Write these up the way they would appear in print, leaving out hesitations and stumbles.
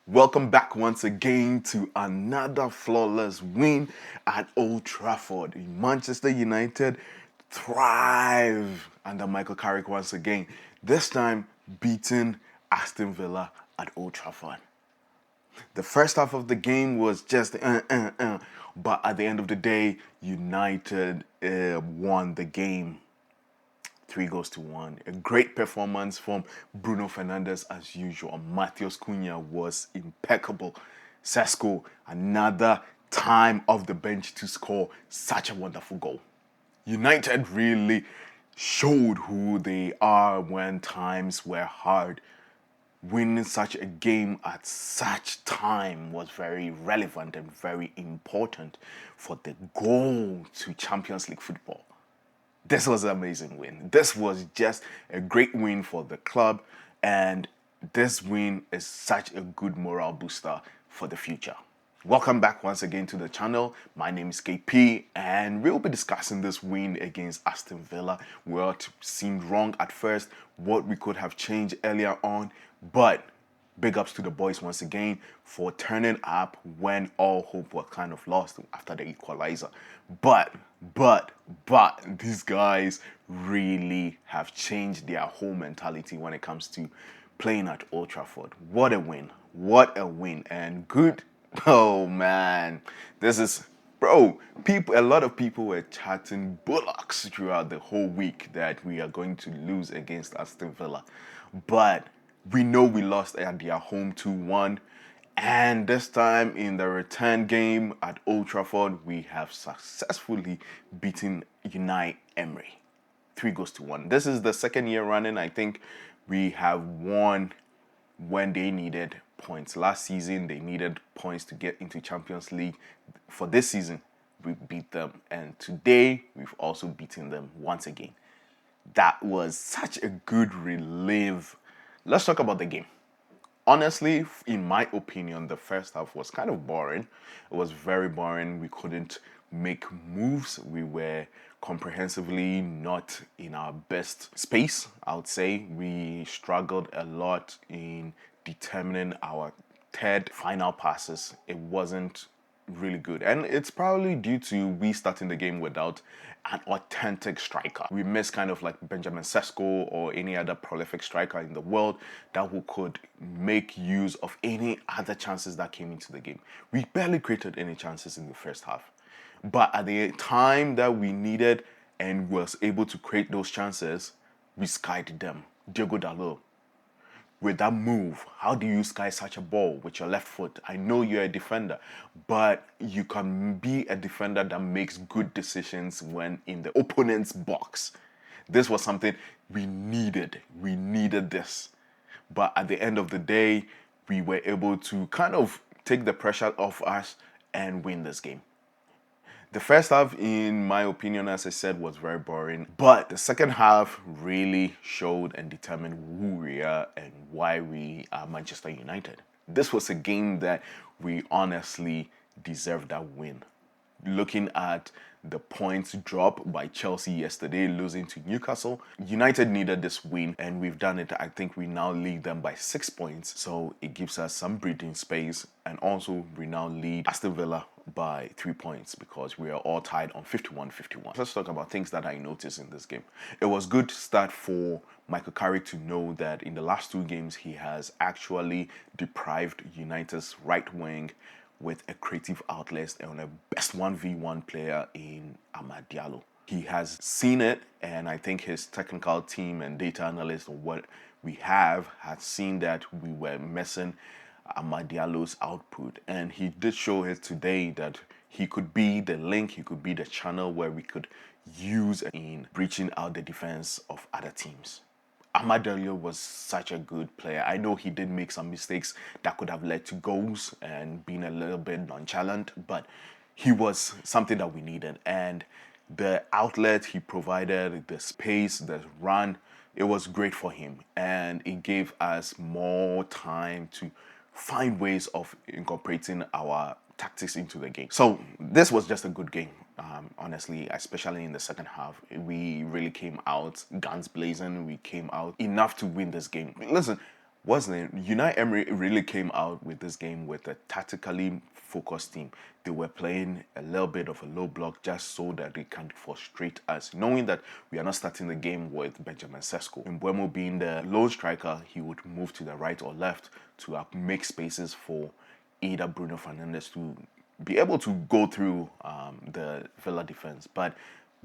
Welcome back once again to another flawless win at Old Trafford. Manchester United thrive under Michael Carrick once again, this time beating Aston Villa at Old Trafford. The first half of the game was just but at the end of the day, United won the game. 3-1. A great performance from Bruno Fernandes as usual. Matheus Cunha was impeccable. Sesko, another time off the bench to score such a wonderful goal. United really showed who they are when times were hard. Winning such a game at such time was very relevant and very important for the goal to Champions League football. This was an amazing win. This was just a great win for the club, and this win is such a good morale booster for the future. Welcome back once again to the channel. My name is KP, and we'll be discussing this win against Aston Villa. What seemed wrong at first, what we could have changed earlier on, but big ups to the boys once again for turning up when all hope was kind of lost after the equalizer. But these guys really have changed their whole mentality when it comes to playing at Old Trafford. What a win. What a win. And good. Oh man. This is a lot of people were chatting bullocks throughout the whole week that we are going to lose against Aston Villa. But we know we lost at their home 2-1. And this time in the return game at Old Trafford, we have successfully beaten Unai Emery. 3-1. This is the second year running. I think we have won when they needed points. Last season, they needed points to get into Champions League. For this season, we beat them. And today, we've also beaten them once again. That was such a good relief. Let's talk about the game. Honestly, in my opinion, the first half was kind of boring. It was very boring. We couldn't make moves. We were comprehensively not in our best space, I would say. We struggled a lot in determining our third final passes. It wasn't really good, and it's probably due to we starting the game without an authentic striker. We miss kind of like Benjamin Sesko or any other prolific striker in the world that who could make use of any other chances that came into the game. We barely created any chances in the first half, but at the time that we needed and was able to create those chances, we skied them. Diogo Dalot, with that move, how do you sky such a ball with your left foot? I know you're a defender, but you can be a defender that makes good decisions when in the opponent's box. This was something we needed. We needed this. But at the end of the day, we were able to kind of take the pressure off us and win this game. The first half, in my opinion, as I said, was very boring. But the second half really showed and determined who we are and why we are Manchester United. This was a game that we honestly deserved that win. Looking at the points drop by Chelsea yesterday, losing to Newcastle, United needed this win, and we've done it. I think we now lead them by 6 points, so it gives us some breathing space, and also we now lead Aston Villa by 3 points because we are all tied on 51-51. Let's talk about things that I noticed in this game. It was good start for Michael Carrick to know that in the last 2 games he has actually deprived United's right wing with a creative outlet and a best 1v1 player in Amad Diallo. He has seen it, and I think his technical team and data analysts or what we have had seen that we were missing Amad Diallo's output, and he did show it today that he could be the link, he could be the channel where we could use in breaching out the defense of other teams. Amad Diallo was such a good player. I know he did make some mistakes that could have led to goals and been a little bit nonchalant, but he was something that we needed. And the outlet he provided, the space, the run, it was great for him. And it gave us more time to find ways of incorporating our tactics into the game. So this was just a good game, honestly, especially in the second half. We really came out guns blazing. We came out enough to win this game. Listen, wasn't it? Unai Emery really came out with this game with a tactically focused team. They were playing a little bit of a low block just so that they can frustrate us, knowing that we are not starting the game with Benjamin Sesko. Mbeumo being the lone striker, he would move to the right or left to make spaces for either Bruno Fernandes to be able to go through the Villa defense. But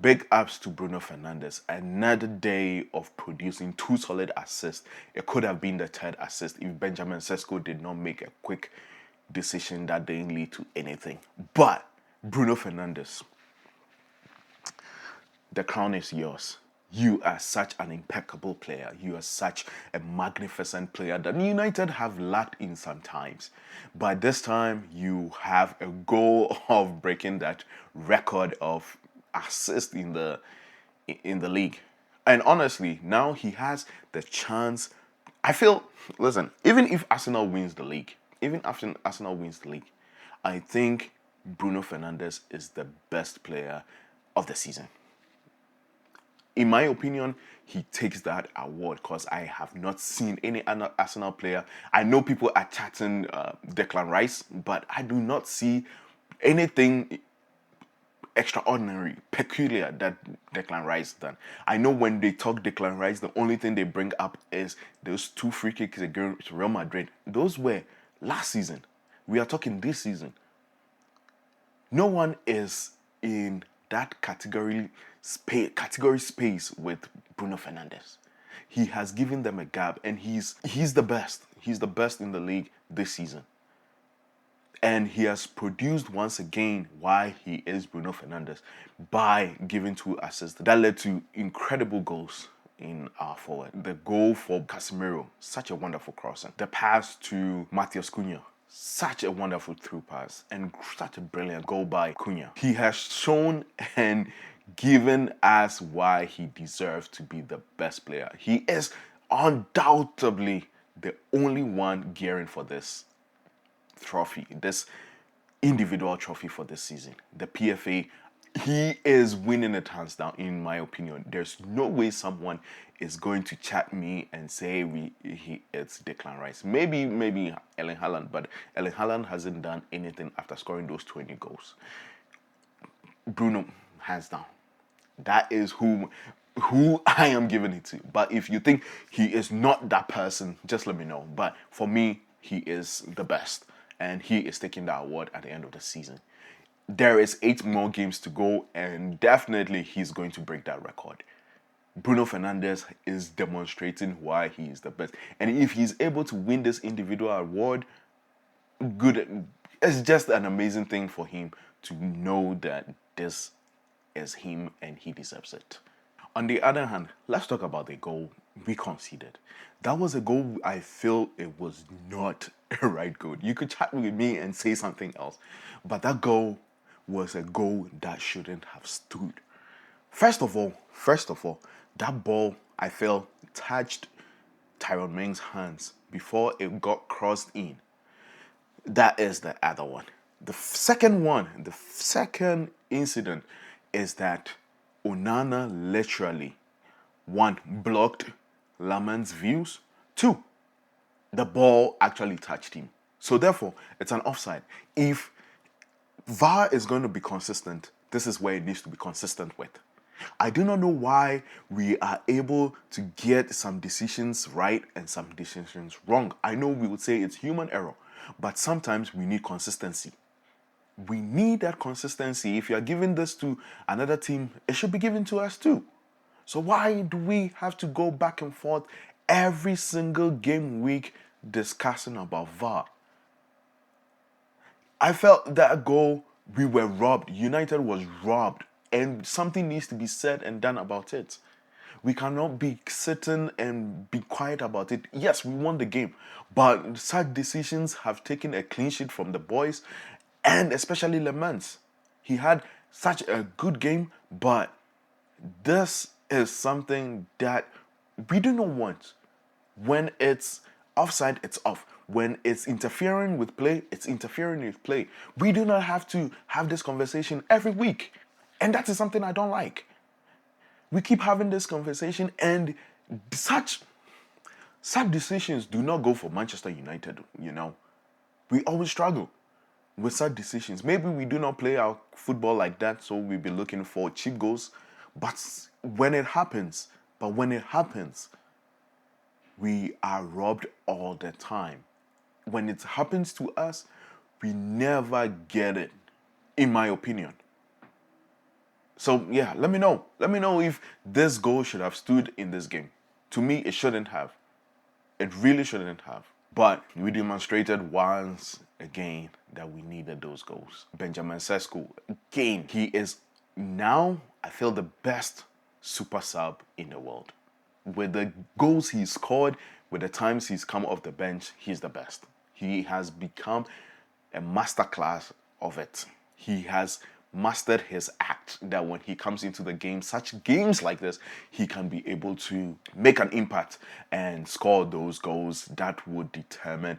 big ups to Bruno Fernandes. Another day of producing 2 solid assists. It could have been the 3rd assist if Benjamin Sesko did not make a quick decision that didn't lead to anything. But Bruno Fernandes, the crown is yours. You are such an impeccable player. You are such a magnificent player that United have lacked in some times. But this time, you have a goal of breaking that record of assist in the league. And honestly, now he has the chance. I feel, listen, even if Arsenal wins the league, I think Bruno Fernandes is the best player of the season. In my opinion, he takes that award because I have not seen any other Arsenal player. I know people are chatting Declan Rice, but I do not see anything extraordinary, peculiar that Declan Rice done. I know when they talk Declan Rice, the only thing they bring up is those 2 free kicks against Real Madrid. Those were last season. We are talking this season. No one is in that category space with Bruno Fernandes. He has given them a gap, and he's the best. He's the best in the league this season. And he has produced once again why he is Bruno Fernandes by giving 2 assists. That led to incredible goals in our forward. The goal for Casemiro, such a wonderful crossing. The pass to Matheus Cunha, such a wonderful through pass, and such a brilliant goal by Cunha. He has shown and given us why he deserves to be the best player. He is undoubtedly the only one gearing for this trophy, this individual trophy for this season. The PFA, he is winning it hands down, in my opinion. There's no way someone is going to chat me and say it's Declan Rice. Maybe Erling Haaland, but Erling Haaland hasn't done anything after scoring those 20 goals. Bruno, hands down. That is who I am giving it to. But if you think he is not that person, just let me know. But for me, he is the best. And he is taking that award at the end of the season. There is 8 more games to go, and definitely he's going to break that record. Bruno Fernandes is demonstrating why he is the best. And if he's able to win this individual award, good. It's just an amazing thing for him to know that this is him and he deserves it. On the other hand, let's talk about the goal we conceded. That was a goal I feel it was not a right goal. You could chat with me and say something else, but that goal was a goal that shouldn't have stood. First of all, that ball I felt touched Tyrone Mings' hands before it got crossed in. That is the other one. The second incident is that Onana literally, 1, blocked Laman's views. 2, the ball actually touched him. So therefore, it's an offside. If VAR is going to be consistent, this is where it needs to be consistent with. I do not know why we are able to get some decisions right and some decisions wrong. I know we would say it's human error, but sometimes we need consistency. We need that consistency. If you are giving this to another team, it should be given to us too. So why do we have to go back and forth every single game week discussing about VAR? I felt that goal, we were robbed. United was robbed. And something needs to be said and done about it. We cannot be sitting and be quiet about it. Yes, we won the game. But such decisions have taken a clean sheet from the boys, and especially Le Mans. He had such a good game, but this is something that we do not want. When it's offside, it's off. When it's interfering with play, it's interfering with play. We do not have to have this conversation every week. And that is something I don't like. We keep having this conversation, and such Sad decisions do not go for Manchester United, you know. We always struggle with sad decisions. Maybe we do not play our football like that, so we'll be looking for cheap goals. But when it happens, we are robbed all the time. When it happens to us, we never get it, in my opinion. So yeah, let me know. Let me know if this goal should have stood in this game. To me, it shouldn't have. It really shouldn't have. But we demonstrated once again that we needed those goals. Benjamin Sesko, again, he is now, I feel, the best super sub in the world. With the goals he's scored, with the times he's come off the bench, he's the best. He has become a masterclass of it. He has mastered his act that when he comes into the game, such games like this, he can be able to make an impact and score those goals that would determine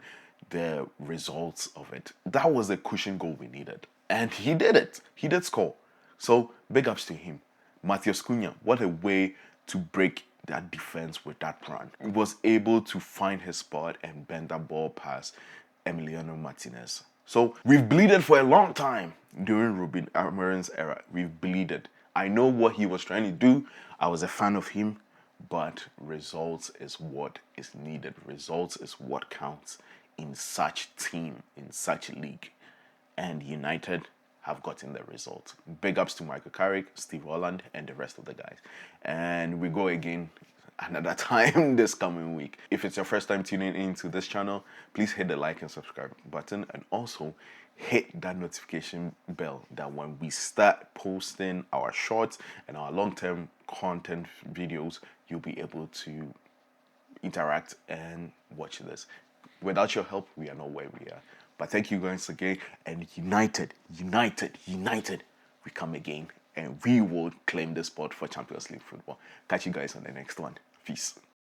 the results of it. That was the cushion goal we needed. And he did it. He did score. So big ups to him. Cunha, what a way to break that defense with that run. He was able to find his spot and bend that ball past Emiliano Martinez. So we've bleeded for a long time during Ruben Amorim's era. We've bleeded. I know what he was trying to do. I was a fan of him, but results is what is needed. Results is what counts in such team, in such league. And United have gotten the result. Big ups to Michael Carrick, Steve Holland, and the rest of the guys. And we go again another time this coming week. If it's your first time tuning into this channel, please hit the like and subscribe button, and also hit that notification bell that when we start posting our shorts and our long-term content videos, you'll be able to interact and watch this. Without your help, we are not where we are. But thank you guys again, and united, we come again, and we will claim the spot for Champions League football. Catch you guys on the next one. Peace.